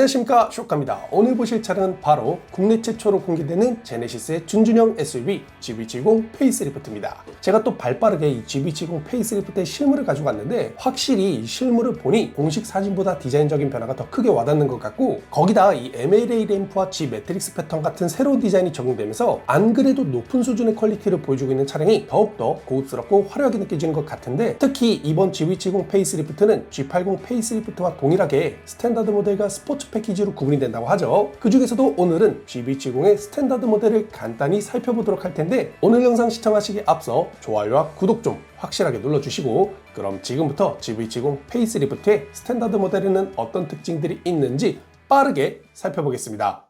안녕하십니까, 쇼카입니다. 오늘 보실 차량은 바로 국내 최초로 공개되는 제네시스의 준준형 SUV GV70 페이스리프트입니다. 제가 또 발빠르게 이 GV70 페이스리프트의 실물을 가지고 왔는데 확실히 이 실물을 보니 공식 사진보다 디자인적인 변화가 더 크게 와닿는 것 같고, 거기다 이 MLA 램프와 G 매트릭스 패턴 같은 새로운 디자인이 적용되면서 안 그래도 높은 수준의 퀄리티를 보여주고 있는 차량이 더욱더 고급스럽고 화려하게 느껴지는 것 같은데, 특히 이번 GV70 페이스리프트는 G80 페이스리프트와 동일하게 스탠다드 모델과 스포츠 패키지로 구분이 된다고 하죠. 그 중에서도 오늘은 GV70의 스탠다드 모델을 간단히 살펴보도록 할 텐데, 오늘 영상 시청하시기에 앞서 좋아요와 구독 좀 확실하게 눌러주시고, 그럼 지금부터 GV70 페이스리프트의 스탠다드 모델에는 어떤 특징들이 있는지 빠르게 살펴보겠습니다.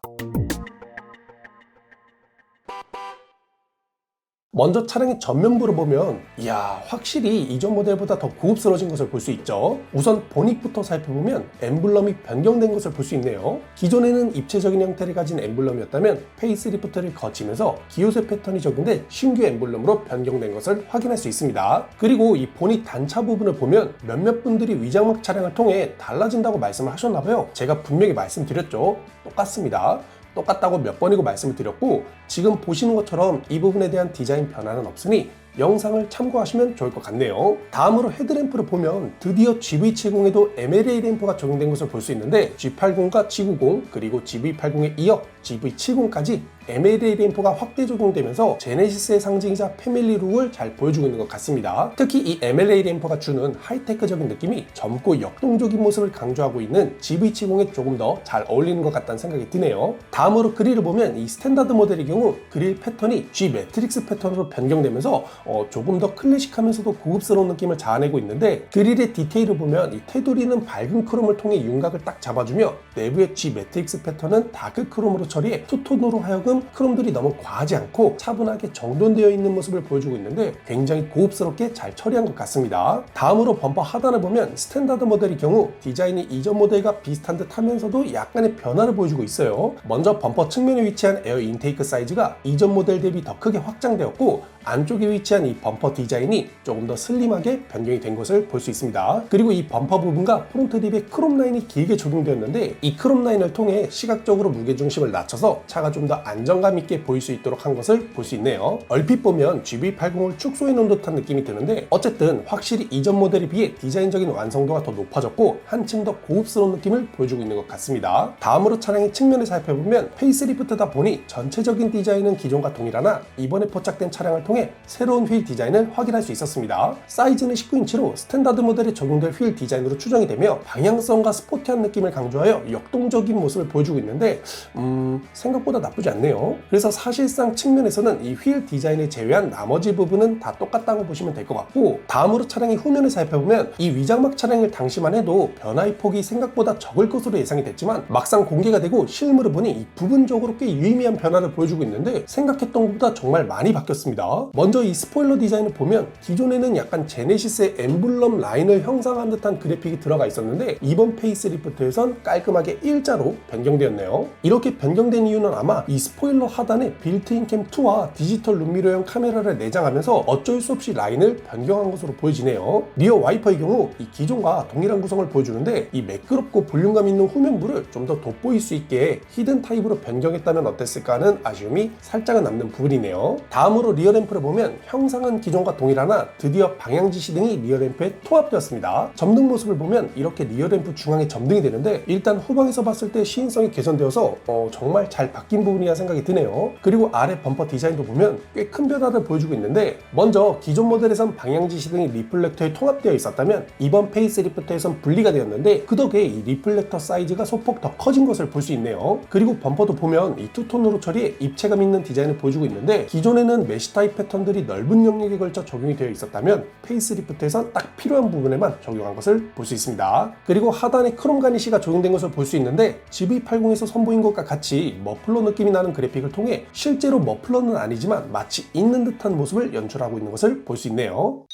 먼저 차량의 전면부를 보면 이야, 확실히 이전 모델보다 더 고급스러워진 것을 볼 수 있죠. 우선 보닛부터 살펴보면 엠블럼이 변경된 것을 볼 수 있네요. 기존에는 입체적인 형태를 가진 엠블럼이었다면 페이스리프트를 거치면서 기호세 패턴이 적용된 신규 엠블럼으로 변경된 것을 확인할 수 있습니다. 그리고 이 보닛 단차 부분을 보면 몇몇 분들이 위장막 차량을 통해 달라진다고 말씀을 하셨나봐요. 제가 분명히 말씀드렸죠. 똑같습니다. 똑같다고 몇 번이고 말씀을 드렸고, 지금 보시는 것처럼 이 부분에 대한 디자인 변화는 없으니 영상을 참고하시면 좋을 것 같네요. 다음으로 헤드램프를 보면 드디어 GV70에도 MLA 램프가 적용된 것을 볼 수 있는데, G80과 G90 그리고 GV80에 이어 GV70까지 MLA 램프가 확대 적용되면서 제네시스의 상징이자 패밀리룩을 잘 보여주고 있는 것 같습니다. 특히 이 MLA 램프가 주는 하이테크적인 느낌이 젊고 역동적인 모습을 강조하고 있는 GV70에 조금 더 잘 어울리는 것 같다는 생각이 드네요. 다음으로 그릴을 보면 이 스탠다드 모델의 경우 그릴 패턴이 G 매트릭스 패턴으로 변경되면서 조금 더 클래식하면서도 고급스러운 느낌을 자아내고 있는데, 그릴의 디테일을 보면 이 테두리는 밝은 크롬을 통해 윤곽을 딱 잡아주며 내부의 G 매트릭스 패턴은 다크 크롬으로 처리해 투톤으로 하여금 크롬들이 너무 과하지 않고 차분하게 정돈되어 있는 모습을 보여주고 있는데 굉장히 고급스럽게 잘 처리한 것 같습니다. 다음으로 범퍼 하단을 보면 스탠다드 모델의 경우 디자인이 이전 모델과 비슷한 듯 하면서도 약간의 변화를 보여주고 있어요. 먼저 범퍼 측면에 위치한 에어 인테이크 사이즈가 이전 모델 대비 더 크게 확장되었고, 안쪽에 위치한 이 범퍼 디자인이 조금 더 슬림하게 변경이 된 것을 볼 수 있습니다. 그리고 이 범퍼 부분과 프론트 립에 크롬 라인이 길게 적용되었는데, 이 크롬 라인을 통해 시각적으로 무게중심을 낮춰서 차가 좀 더 안정감 있게 보일 수 있도록 한 것을 볼 수 있네요. 얼핏 보면 GV80을 축소해 놓은 듯한 느낌이 드는데, 어쨌든 확실히 이전 모델에 비해 디자인적인 완성도가 더 높아졌고 한층 더 고급스러운 느낌을 보여주고 있는 것 같습니다. 다음으로 차량의 측면을 살펴보면 페이스리프트다 보니 전체적인 디자인은 기존과 동일하나 이번에 포착된 차량을 통해 새로운 휠 디자인을 확인할 수 있었습니다. 사이즈는 19인치로 스탠다드 모델에 적용될 휠 디자인으로 추정이 되며 방향성과 스포티한 느낌을 강조하여 역동적인 모습을 보여주고 있는데 생각보다 나쁘지 않네요. 그래서 사실상 측면에서는 이 휠 디자인을 제외한 나머지 부분은 다 똑같다고 보시면 될 것 같고, 다음으로 차량의 후면을 살펴보면 이 위장막 차량일 당시만 해도 변화의 폭이 생각보다 적을 것으로 예상이 됐지만 막상 공개가 되고 실물을 보니 이 부분적으로 꽤 유의미한 변화를 보여주고 있는데 생각했던 것보다 정말 많이 바뀌었습니다. 먼저 이 스포일러 디자인을 보면 기존에는 약간 제네시스의 엠블럼 라인을 형상한 듯한 그래픽이 들어가 있었는데 이번 페이스리프트에선 깔끔하게 일자로 변경되었네요. 이렇게 변경된 이유는 아마 이 스포일러 하단에 빌트인 캠 2와 디지털 룸미러형 카메라를 내장하면서 어쩔 수 없이 라인을 변경한 것으로 보여지네요. 리어 와이퍼의 경우 이 기존과 동일한 구성을 보여주는데 이 매끄럽고 볼륨감 있는 후면부를 좀 더 돋보일 수 있게 히든 타입으로 변경했다면 어땠을까 하는 아쉬움이 살짝은 남는 부분이네요. 다음으로 리어 램프를 보면 형상은 기존과 동일하나 드디어 방향지시 등이 리어램프에 통합되었습니다. 점등 모습을 보면 이렇게 리어램프 중앙에 점등이 되는데, 일단 후방에서 봤을 때 시인성이 개선되어서 정말 잘 바뀐 부분이라 생각이 드네요. 그리고 아래 범퍼 디자인도 보면 꽤 큰 변화를 보여주고 있는데, 먼저 기존 모델에선 방향지시 등이 리플렉터에 통합되어 있었다면 이번 페이스리프트에선 분리가 되었는데, 그 덕에 이 리플렉터 사이즈가 소폭 더 커진 것을 볼 수 있네요. 그리고 범퍼도 보면 이 투톤으로 처리해 입체감 있는 디자인을 보여주고 있는데, 기존에는 메시 타입 패턴들이 넓은 영역에 걸쳐 적용이 되어 있었다면 페이스리프트에선 딱 필요한 부분에만 적용한 것을 볼 수 있습니다. 그리고 하단에 크롬 가니시가 적용된 것을 볼 수 있는데, GV80에서 선보인 것과 같이 머플러 느낌이 나는 그래픽을 통해 실제로 머플러는 아니지만 마치 있는 듯한 모습을 연출하고 있는 것을 볼 수 있네요.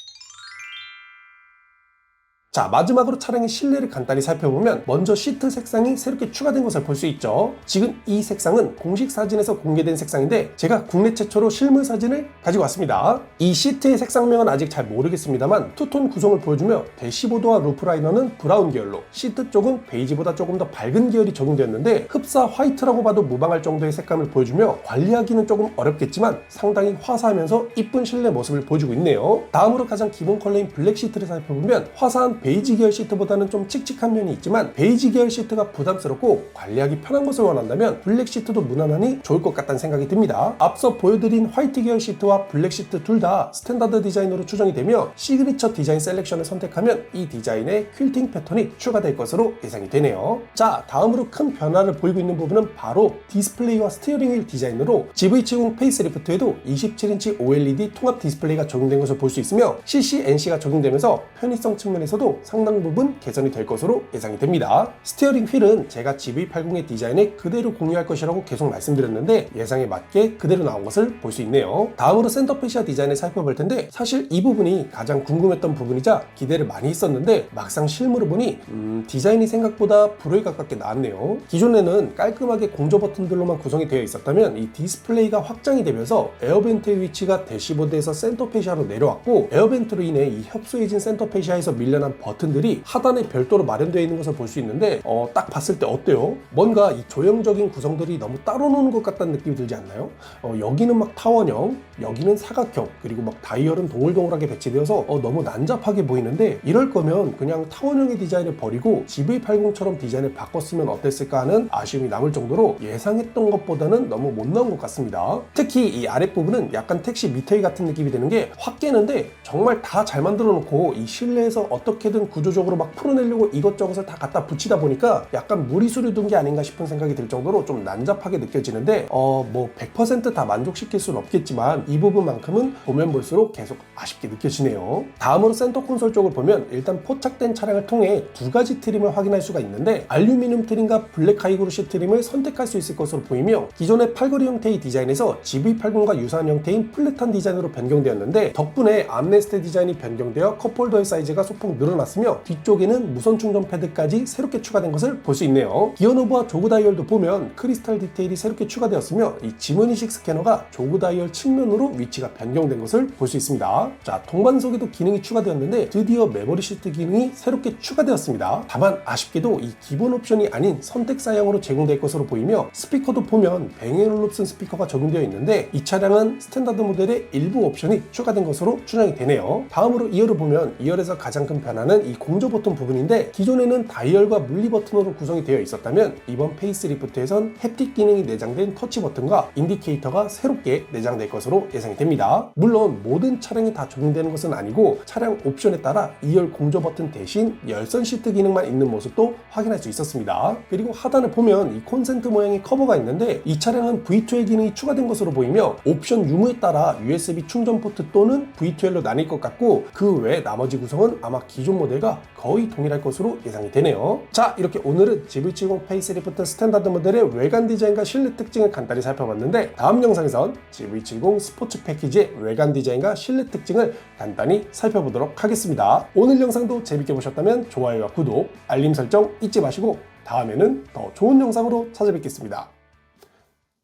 자, 마지막으로 차량의 실내를 간단히 살펴보면 먼저 시트 색상이 새롭게 추가된 것을 볼 수 있죠. 지금 이 색상은 공식 사진에서 공개된 색상인데 제가 국내 최초로 실물 사진을 가지고 왔습니다. 이 시트의 색상명은 아직 잘 모르겠습니다만 투톤 구성을 보여주며 대시보드와 루프라이너는 브라운 계열로, 시트 쪽은 베이지보다 조금 더 밝은 계열이 적용되었는데 흡사 화이트라고 봐도 무방할 정도의 색감을 보여주며 관리하기는 조금 어렵겠지만 상당히 화사하면서 이쁜 실내 모습을 보여주고 있네요. 다음으로 가장 기본 컬러인 블랙 시트를 살펴보면 화사한 베이지 계열 시트보다는 좀 칙칙한 면이 있지만 베이지 계열 시트가 부담스럽고 관리하기 편한 것을 원한다면 블랙 시트도 무난하니 좋을 것 같다는 생각이 듭니다. 앞서 보여드린 화이트 계열 시트와 블랙 시트 둘 다 스탠다드 디자인으로 추정이 되며 시그니처 디자인 셀렉션을 선택하면 이 디자인의 퀼팅 패턴이 추가될 것으로 예상이 되네요. 자, 다음으로 큰 변화를 보이고 있는 부분은 바로 디스플레이와 스티어링 휠 디자인으로 GV70 페이스리프트에도 27인치 OLED 통합 디스플레이가 적용된 것을 볼 수 있으며 CCNC가 적용되면서 편의성 측면에서도 상당 부분 개선이 될 것으로 예상이 됩니다. 스티어링 휠은 제가 GV80의 디자인에 그대로 공유할 것이라고 계속 말씀드렸는데 예상에 맞게 그대로 나온 것을 볼 수 있네요. 다음으로 센터 페시아 디자인을 살펴볼 텐데 사실 이 부분이 가장 궁금했던 부분이자 기대를 많이 했었는데 막상 실물을 보니 디자인이 생각보다 불에 가깝게 나왔네요. 기존에는 깔끔하게 공조 버튼들로만 구성이 되어 있었다면 이 디스플레이가 확장이 되면서 에어벤트의 위치가 대시보드에서 센터 페시아로 내려왔고 에어벤트로 인해 이 협소해진 센터 페시아에서 밀려난 버튼들이 하단에 별도로 마련되어 있는 것을 볼 수 있는데 딱 봤을 때 어때요? 뭔가 이 조형적인 구성들이 너무 따로 노는 것 같다는 느낌이 들지 않나요? 여기는 막 타원형, 여기는 사각형, 그리고 막 다이얼은 동글동글하게 배치되어서 너무 난잡하게 보이는데 이럴 거면 그냥 타원형의 디자인을 버리고 GV80처럼 디자인을 바꿨으면 어땠을까 하는 아쉬움이 남을 정도로 예상했던 것보다는 너무 못 나온 것 같습니다. 특히 이 아랫부분은 약간 택시 미터이 같은 느낌이 드는 게 확 깨는데 정말 다 잘 만들어 놓고 이 실내에서 어떻게든 구조적으로 막 풀어내려고 이것저것을 다 갖다 붙이다 보니까 약간 무리수를 둔 게 아닌가 싶은 생각이 들 정도로 좀 난잡하게 느껴지는데 뭐 100% 다 만족시킬 수는 없겠지만 이 부분만큼은 보면 볼수록 계속 아쉽게 느껴지네요. 다음으로 센터 콘솔 쪽을 보면 일단 포착된 차량을 통해 두 가지 트림을 확인할 수가 있는데 알루미늄 트림과 블랙 하이그로시 트림을 선택할 수 있을 것으로 보이며 기존의 팔걸이 형태의 디자인에서 GV80과 유사한 형태인 플랫한 디자인으로 변경되었는데 덕분에 암레스트 디자인이 변경되어 컵홀더의 사이즈가 소폭 늘어났으며 뒤쪽에는 무선 충전 패드까지 새롭게 추가된 것을 볼 수 있네요. 기어노브와 조그 다이얼도 보면 크리스탈 디테일이 새롭게 추가되었으며 이 지문인식 스캐너가 조그 다이얼 측면으로 위치가 변경된 것을 볼 수 있습니다. 자, 동반석에도 기능이 추가되었는데 드디어 메모리 시트 기능이 새롭게 추가되었습니다. 다만 아쉽게도 이 기본 옵션이 아닌 선택 사양으로 제공될 것으로 보이며 스피커도 보면 뱅앤올룹슨 스피커가 적용되어 있는데 이 차량은 스탠다드 모델의 일부 옵션이 추가된 것으로 추정이 되네요. 다음으로 2열을 보면 2열에서 가장 큰 변화는 이 공조 버튼 부분인데 기존에는 다이얼과 물리 버튼으로 구성이 되어 있었다면 이번 페이스리프트에선 햅틱 기능이 내장된 터치 버튼과 인디케이터가 새롭게 내장될 것으로 예상이 됩니다. 물론 모든 차량이 다 적용되는 것은 아니고 차량 옵션에 따라 2열 공조 버튼 대신 열선 시트 기능만 있는 모습도 확인할 수 있었습니다. 그리고 하단에 보면 이 콘센트 모양의 커버가 있는데 이 차량은 V2L 기능이 추가된 것으로 보이며 옵션 유무에 따라 USB 충전 포트 또는 V2L로 나뉠 것 같고 그 외 나머지 구성은 아마 기존 모델과 거의 동일할 것으로 예상이 되네요. 자, 이렇게 오늘은 GV70 페이스리프트 스탠다드 모델의 외관 디자인과 실내 특징을 간단히 살펴봤는데 다음 영상에선 GV70 스포츠 패키지의 외관 디자인과 실내 특징을 간단히 살펴보도록 하겠습니다. 오늘 영상도 재밌게 보셨다면 좋아요와 구독, 알림 설정 잊지 마시고 다음에는 더 좋은 영상으로 찾아뵙겠습니다.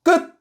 끝!